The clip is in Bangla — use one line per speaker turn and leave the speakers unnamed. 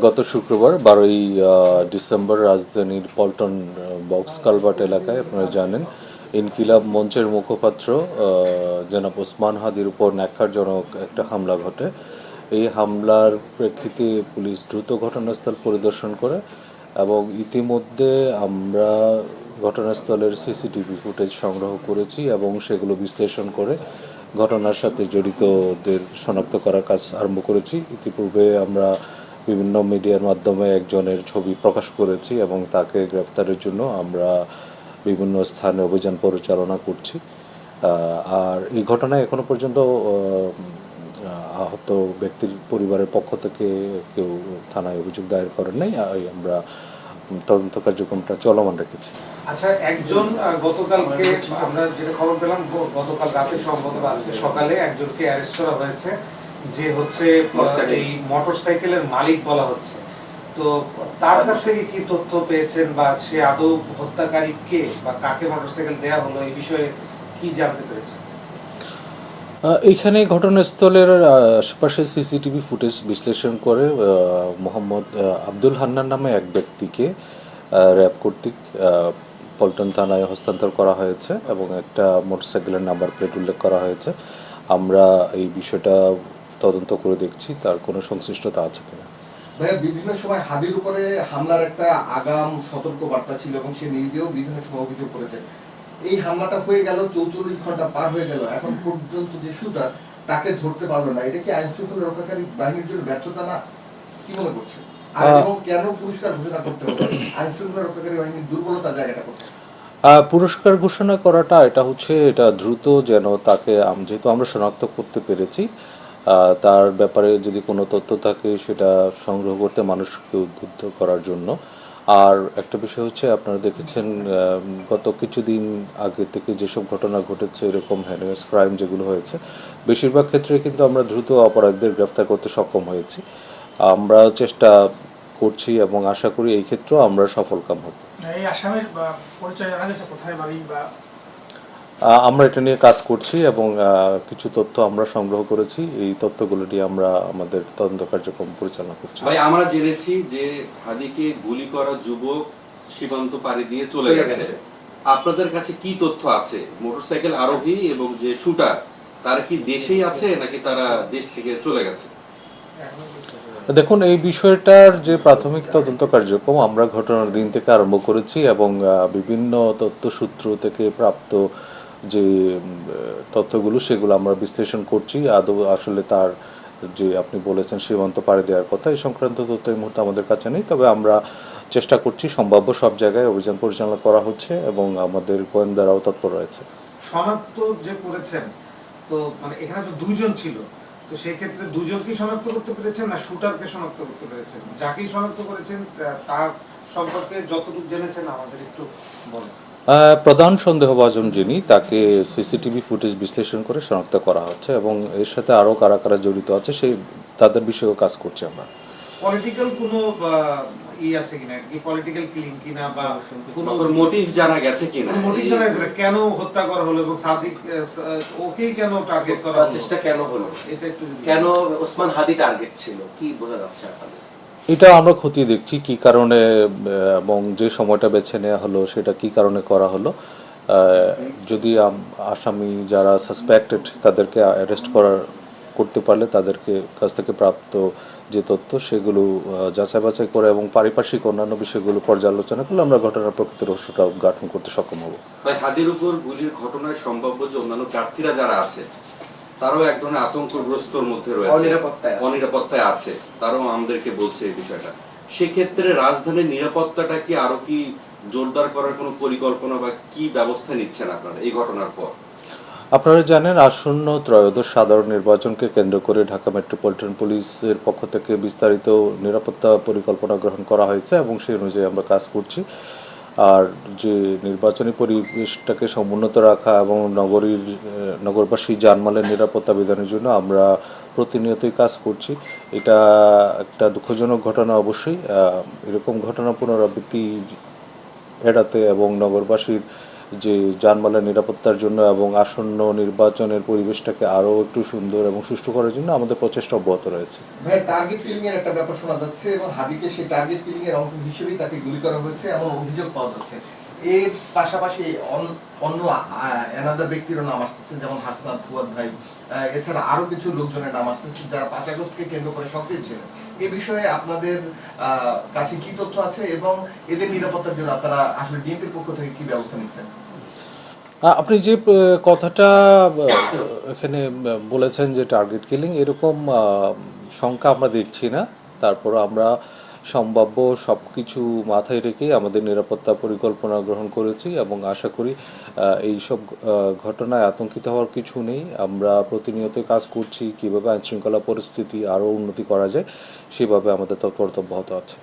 গত শুক্রবার 12ই ডিসেম্বর রাজধানীর পল্টন বক্স কালভার্ট এলাকায় আপনারা জানেন ইনকিলাব মঞ্চের মুখপাত্র জনাব ওসমান হাদির উপর ন্যাক্কারজনক একটা হামলা ঘটে। এই হামলার প্রেক্ষিতে পুলিশ দ্রুত ঘটনাস্থল পরিদর্শন করে এবং ইতিমধ্যে আমরা ঘটনাস্থলের সিসিটিভি ফুটেজ সংগ্রহ করেছি এবং সেগুলো বিশ্লেষণ করে ঘটনার সাথে জড়িতদের শনাক্ত করার কাজ আরম্ভ করেছি। ইতিপূর্বে আমরা বিভিন্ন মিডিয়ার মাধ্যমে একজনের ছবি প্রকাশ করেছি এবং তাকে গ্রেফতারের জন্য আমরা বিভিন্ন স্থানে অভিযান পরিচালনা করছি। আর এই ঘটনায় এখনো পর্যন্ত আহত ব্যক্তির পরিবারের পক্ষ থেকে কেউ থানায় অভিযোগ দায়ের করেন নাই। আমরা তদন্ত কার্যক্রমটা চলমান রেখেছি।
আচ্ছা, একজন গতকালকে আমরা যেটা খবর পেলাম, গতকাল রাতে সম্ভবত আজকে সকালে একজনকে অ্যারেস্ট করা হয়েছে, যে হচ্ছে এই মোটরসাইকেলের মালিক বলা হচ্ছে। তো তার কাছ থেকে কি তথ্য পেয়েছেন বা সে আদৌ হত্যাকারী কে বা কাকে মোটরসাইকেল দেয়া হলো, এই বিষয়ে কি জানতে পেরেছেন?
এইখানে ঘটনাস্থলের আশেপাশে সিসিটিভি ফুটেজ বিশ্লেষণ করে মোহাম্মদ আব্দুল হান্নান নামে এক ব্যক্তিকে র্যাব কর্তৃক পল্টন থানায় হস্তান্তর করা হয়েছে এবং একটা মোটরসাইকেলের নাম্বার প্লেট উল্লেখ করা হয়েছে। আমরা এই বিষয়টা তদন্ত করে দেখছি তার কোনো সংশ্লিষ্টতা আছে কিনা।
ভাইয়া, বিভিন্ন সময় হাদির উপরে হামলার একটা আগাম সতর্ক বার্তা ছিল এবং সে নিজেও বিভিন্ন সময় অভিযোগ করেছেন। এই হামলাটা হয়ে গেল, 44 ঘন্টা পার হয়ে গেল, এখন পর্যন্ত যে শুটার তাকে ধরতে পারলো না। এটা কি আইন শৃঙ্খলা রক্ষাকারী বাহিনীর জন্য ব্যর্থতা না, কি মনে করছে? আর এবং কেন পুরস্কার ঘোষণা করতে হবে? আইন শৃঙ্খলা রক্ষাকারী বাহিনীর দুর্বলতা জায়গাটা কোথায়?
পুরস্কার ঘোষণা করাটা এটা দ্রুত যেন তাকে যেহেতু আমরা শনাক্ত করতে পেরেছি, তার ব্যাপারে যদি কোনো তথ্য থাকে সেটা সংগ্রহ করতে মানুষকে উদ্বুদ্ধ করার জন্য। আর একটা বিষয় হচ্ছে, আপনারা দেখেছেন গত কিছুদিন আগে থেকে যেসব ঘটনা ঘটেছে, এরকম হ্যারাস ক্রাইম যেগুলো হয়েছে, বেশিরভাগ ক্ষেত্রে কিন্তু আমরা দ্রুত অপরাধীদের গ্রেফতার করতে সক্ষম হয়েছি। আমরা চেষ্টা করছি এবং আশা করি এই ক্ষেত্রেও আমরা সফলকাম হব।
এই আসামির পরিচয় জানা গেছে, কোথায় বাড়ি বা?
আমরা এটা নিয়ে কাজ করছি এবং কিছু তথ্য আমরা সংগ্রহ করেছি। এই তথ্যগুলো নিয়ে আমরা আমাদের তদন্ত কার্যক্রম পরিচালনা করছি।
ভাই, আমরা জেনেছি যে হাদিকে গুলি করা যুবক সীমান্ত পাড়ি দিয়ে চলে গেছে। আপনাদের কাছে কি তথ্য আছে? মোটরসাইকেল আরোহী এবং যে শুটার, তারা কি দেশেই আছে নাকি তারা দেশ থেকে চলে গেছে?
দেখুন, এই বিষয়টার যে প্রাথমিক তদন্ত কার্যক্রম আমরা ঘটনার দিন থেকে আরম্ভ করেছি এবং বিভিন্ন তথ্যসূত্র থেকে প্রাপ্ত যে তথ্যগুলো সেগুলো আমরা বিশ্লেষণ করছি। আদৌ আসলে তার যে আপনি বলেছেন সীমান্ত পাড়ি দেওয়ার কথা, এই সংক্রান্ত তথ্য এই মুহূর্তে আমাদের কাছে নেই। তবে আমরা চেষ্টা করছি, সম্ভাব্য সব জায়গায় অভিযান পরিচালনা করা হচ্ছে এবং আমাদের গোয়েন্দারাও তৎপর রয়েছে।
শনাক্ত যে করেছেন, তো মানে এখানে তো দুইজন ছিল, তো সেই ক্ষেত্রে দুজনকেই শনাক্ত করতে পেরেছেন না শুটারকে শনাক্ত করতে পেরেছেন? যাকেই শনাক্ত করেছেন তার সম্পর্কে যতটুকু জেনেছেন আমাদের একটু বলেন।
প্রধান সন্দেহভাজন যিনি, তাকে সিসিটিভি ফুটেজ বিশ্লেষণ করে শনাক্ত করা হচ্ছে এবং এর সাথে আরও কারা কারা জড়িত আছে তাদের বিষয়েও কাজ করছি আমরা।
পলিটিক্যাল কোনো আছে কিনা, কি পলিটিক্যাল কিলিং কিনা বা
কোনো মোটিভ জানা গেছে কিনা?
মোটিভ জানা গেছে কেন হত্যা করা হলো এবং সাদিক ওকেই কেন টার্গেট করা হলো,
চেষ্টা কেন হলো,
এটা একটু
কেন ওসমান হাদি টার্গেট ছিল, কি বোঝা যাচ্ছে আপনাদের?
এটা আমরা খতিয়ে দেখছি কি কারণে এবং যে সময়টা বেছে নেওয়া হলো সেটা কি কারণে করা হলো। যদি আসামি যারা সাসপেক্টেড তাদেরকে অ্যারেস্ট করতে পারলে তাদেরকে কাছ থেকে প্রাপ্ত যে তথ্য সেগুলো যাচাই বাছাই করে এবং পারিপার্শ্বিক অন্যান্য বিষয়গুলো পর্যালোচনা করলে আমরা ঘটনার প্রকৃত রহস্যটা উদ্ঘাটন করতে সক্ষম হব।
ভাই, হাদির উপর গুলির ঘটনায় সম্ভাব্য যে অন্যান্য প্রার্থীরা যারা আছে তারাও এক ধরনের আতঙ্কগ্রস্তর মধ্যে রয়েছে, অনিরাপত্তায় আছে, তারাও আমাদেরকে বলছে এই বিষয়টা। সেক্ষেত্রে রাজধানীর নিরাপত্তাটা কি আরো কি জোরদার করার কোনো পরিকল্পনা বা কি ব্যবস্থা নিচ্ছেন আপনারা এই ঘটনার পর?
আপনারা জানেন, আসন্ন ত্রয়োদশ সাধারণ নির্বাচনকে কেন্দ্র করে ঢাকা মেট্রোপলিটন পুলিশের পক্ষ থেকে বিস্তারিত নিরাপত্তা পরিকল্পনা গ্রহণ করা হয়েছে এবং সেই অনুযায়ী আমরা কাজ করছি। আর যে নির্বাচনী পরিবেশটাকে সমুন্নত রাখা এবং নগরবাসী জানমালের নিরাপত্তা বিধানের জন্য আমরা প্রতিনিয়তই কাজ করছি। এটা একটা দুঃখজনক ঘটনা অবশ্যই। এরকম ঘটনা পুনরাবৃত্তি এড়াতে এবং নগরবাসীর যে যানবাহনের নিরাপত্তার জন্য এবং আসন্ন নির্বাচনের পরিবেশটাকে আরও একটু সুন্দর এবং সুষ্ঠু করার জন্য আমাদের প্রচেষ্টা অব্যাহত রয়েছে।
ভাই টার্গেট কিলিং এর একটা ব্যাপার শোনা যাচ্ছে এবং হাদিকে সেই টার্গেট কিলিং এর অংশ হিসেবেই তাকে গুলি করা হয়েছে এমন অভিযোগ পাওয়া যাচ্ছে। এর পাশাপাশি অন্য অ্যানাদার ব্যক্তিরও নাম আসতেছে, যেমন হাসনাত, ফুয়াদ ভাই, এছাড়া আরো কিছু লোকজনের নাম আসতেছে যারা 5 আগস্টকে কেন্দ্র করে সক্রিয় ছিলেন। এ বিষয়ে আপনাদের কাছে কি তথ্য আছে এবং এদের নিরাপত্তার জন্য আপনারা আসলে বিএনপির পক্ষ থেকে কি ব্যবস্থা নিচ্ছেন?
আপনি যে কথাটা এখানে বলেছেন যে টার্গেট কিলিং, এরকম সংখ্যা আমরা দেখছি না। তারপর আমরা সম্ভাব্য সব কিছু মাথায় রেখেই আমাদের নিরাপত্তা পরিকল্পনা গ্রহণ করেছি এবং আশা করি এইসব ঘটনায় আতঙ্কিত হওয়ার কিছু নেই। আমরা প্রতিনিয়ত কাজ করছি কীভাবে আইনশৃঙ্খলা পরিস্থিতি আরও উন্নতি করা যায়, সেভাবে আমাদের তৎপরতা অব্যাহত আছে।